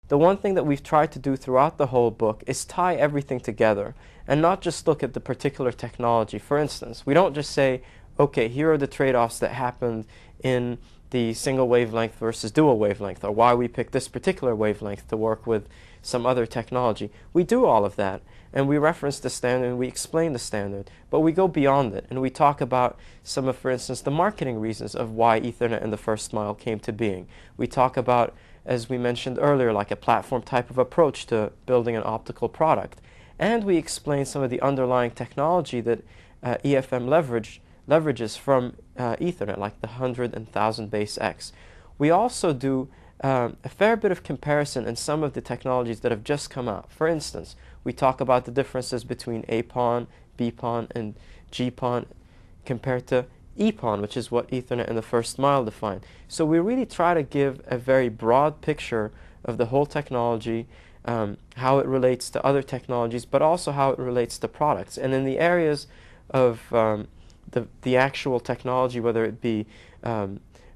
The one thing that we've tried to do throughout the whole book is tie everything together and not just look at the particular technology. For instance, we don't just say, okay, here are the trade-offs that happened in the single wavelength versus dual wavelength, or why we picked this particular wavelength to work with some other technology. We do all of that, and we reference the standard and we explain the standard, but we go beyond it and we talk about some of, for instance, the marketing reasons of why Ethernet in the first mile came to being. We talk about, as we mentioned earlier, like a platform type of approach to building an optical product. And we explain some of the underlying technology that EFM leverages from Ethernet, like the 100 and 1000 base X. We also do a fair bit of comparison in some of the technologies that have just come out. For instance, we talk about the differences between APON, BPON, and GPON compared to EPON, which is what Ethernet in the first mile defined. So we really try to give a very broad picture of the whole technology, how it relates to other technologies, but also how it relates to products. And in the areas of the actual technology, whether it be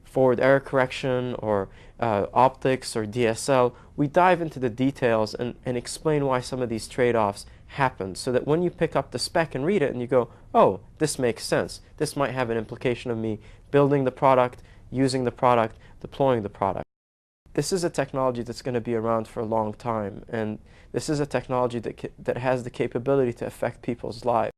forward error correction or optics or DSL, we dive into the details and explain why some of these trade-offs happen, so that when you pick up the spec and read it and you go, oh, this makes sense. This might have an implication of me building the product, using the product, deploying the product. This is a technology that's going to be around for a long time, and this is a technology that has the capability to affect people's lives.